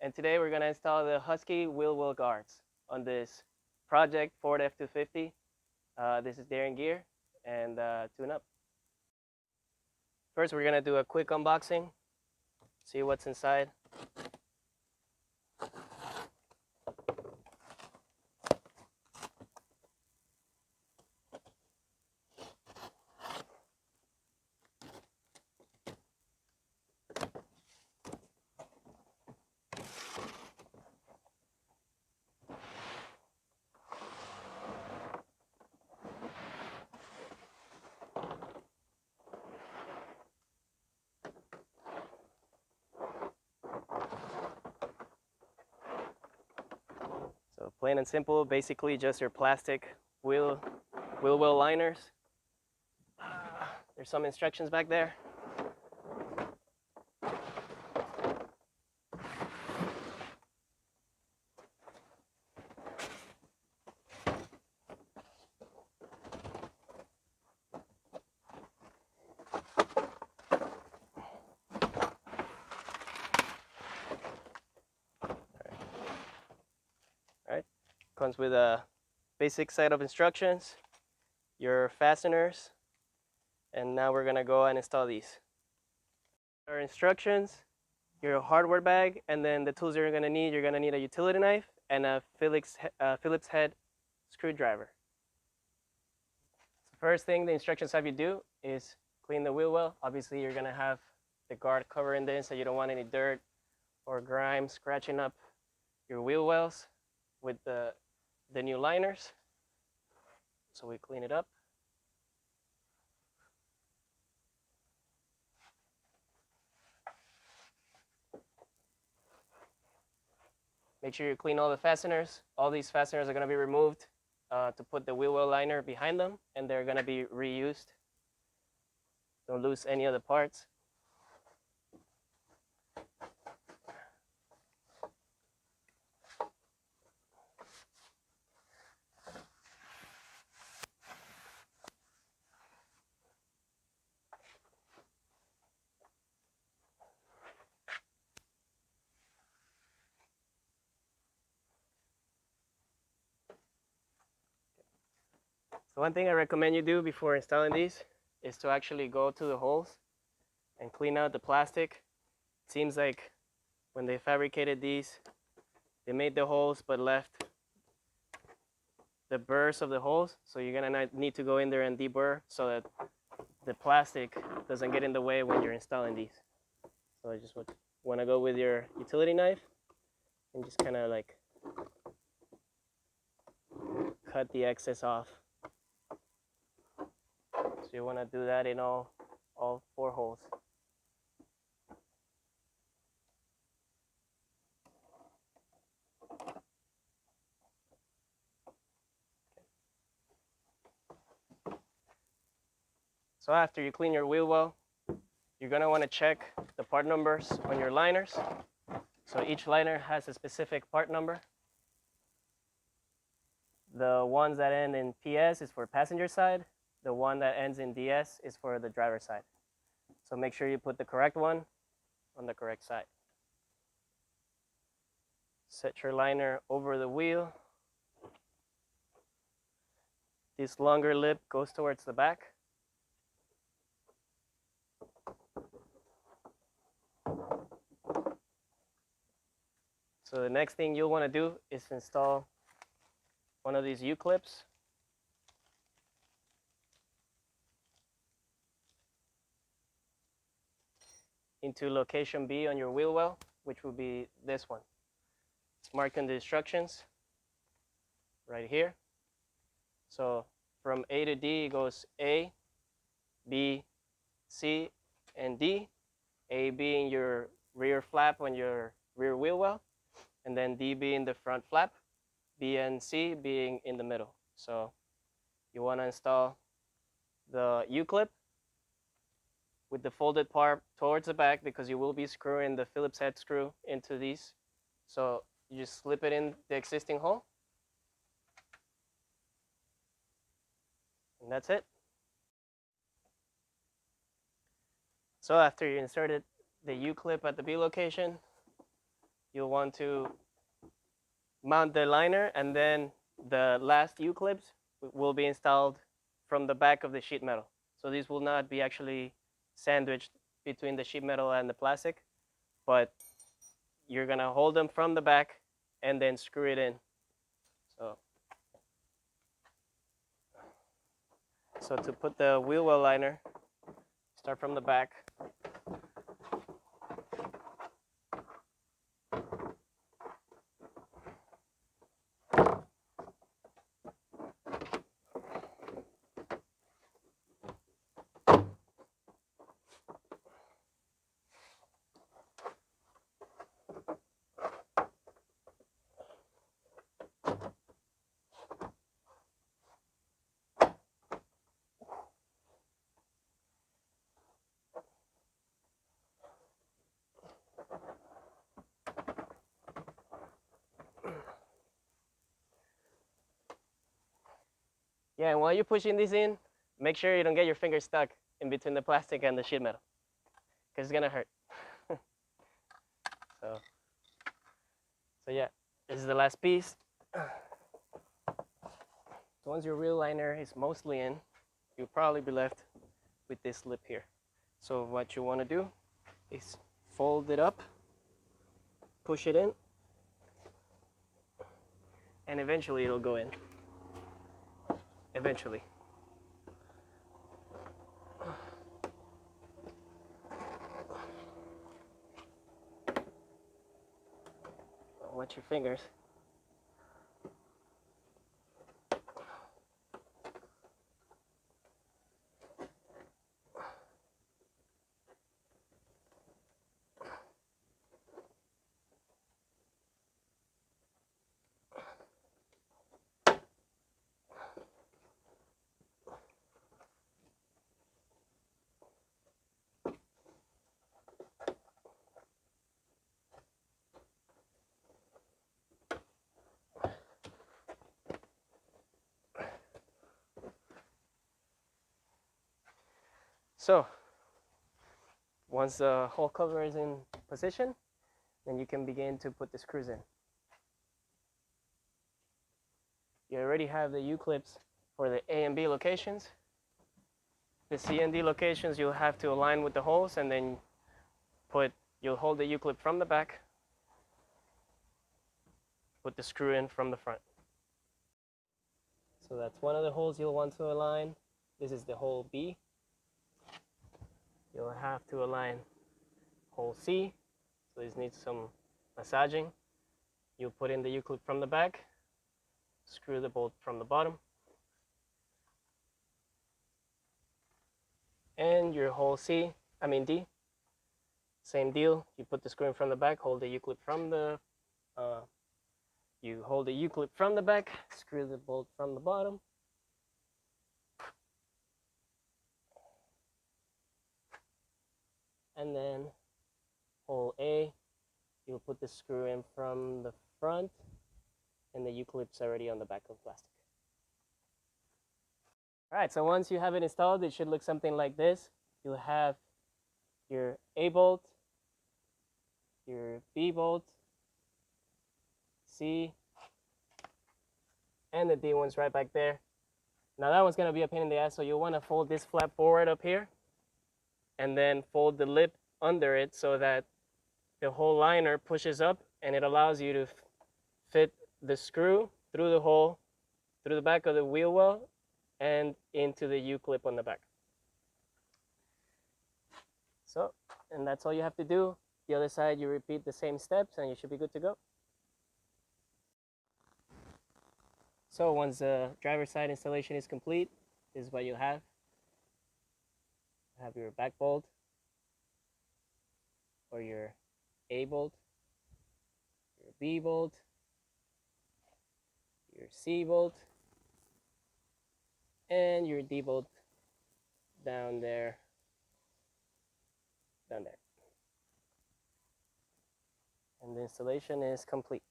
and today we're going to install the Husky wheel well guards on this project Ford F250. This is Darren Gear and Tune Up. First we're going to do a quick unboxing, see what's inside. So plain and simple, basically just your plastic wheel well liners. There's some instructions back there. Alright, comes with a basic set of instructions, your fasteners, and now we're gonna go and install these. Our instructions, your hardware bag, and then the tools you're gonna need a utility knife and a Phillips head screwdriver. So first thing the instructions have you do is clean the wheel well. Obviously you're gonna have the guard covering this, so you don't want any dirt or grime scratching up your wheel wells with the new liners. So we clean it up. Make sure you clean all the fasteners. All these fasteners are going to be removed to put the wheel well liner behind them, and they're going to be reused. Don't lose any of the parts. So one thing I recommend you do before installing these is to actually go to the holes and clean out the plastic. It seems like when they fabricated these, they made the holes but left the burrs of the holes. So you're gonna need to go in there and de-burr so that the plastic doesn't get in the way when you're installing these. So I just want to go with your utility knife and just kind of like cut the excess off. So you want to do that in all 4 holes. So after you clean your wheel well, you're going to want to check the part numbers on your liners. So each liner has a specific part number. The ones that end in PS is for passenger side. The one that ends in DS is for the driver side. So make sure you put the correct one on the correct side. Set your liner over the wheel. This longer lip goes towards the back. So the next thing you'll want to do is install one of these U-clips. Into location B on your wheel well, which will be this one. It's marked in the instructions right here. So from A to D it goes A, B, C, and D. A being your rear flap on your rear wheel well, and then D being the front flap, B and C being in the middle. So you want to install the U-clip with the folded part towards the back because you will be screwing the Phillips head screw into these. So you just slip it in the existing hole. And that's it. So after you inserted the U-clip at the B location, you'll want to mount the liner, and then the last U-clips will be installed from the back of the sheet metal. So these will not be actually sandwiched between the sheet metal and the plastic, but you're gonna hold them from the back and then screw it in. So to put the wheel well liner, start from the back. Yeah, and while you're pushing this in, make sure you don't get your fingers stuck in between the plastic and the sheet metal, because it's gonna hurt. so yeah, this is the last piece. So once your wheel liner is mostly in, you'll probably be left with this lip here. So what you want to do is fold it up, push it in, and eventually it'll go in. Eventually. Watch your fingers. So once the whole cover is in position, then you can begin to put the screws in. You already have the U-clips for the A and B locations. The C and D locations you'll have to align with the holes, and then you'll hold the U-clip from the back, put the screw in from the front. So that's one of the holes you'll want to align. This is the hole B. You'll have to align hole C. So this needs some massaging. You'll put in the U-clip from the back, screw the bolt from the bottom. And your hole D, same deal. You put the screw in from the back, hold the U-clip from the back, screw the bolt from the bottom. And then hole A, you'll put the screw in from the front, and the U-clip's already on the back of plastic. All right, so once you have it installed, it should look something like this. You'll have your A bolt, your B bolt, C, and the D one's right back there. Now that one's gonna be a pain in the ass, so you'll wanna fold this flap forward up here, and then fold the lip under it so that the whole liner pushes up, and it allows you to fit the screw through the hole, through the back of the wheel well, and into the U-clip on the back. So, and that's all you have to do. The other side, you repeat the same steps, and you should be good to go. So once the driver's side installation is complete, this is what you have. You have your back bolt, or your A bolt, your B bolt, your C bolt, and your D bolt down there. And the installation is complete.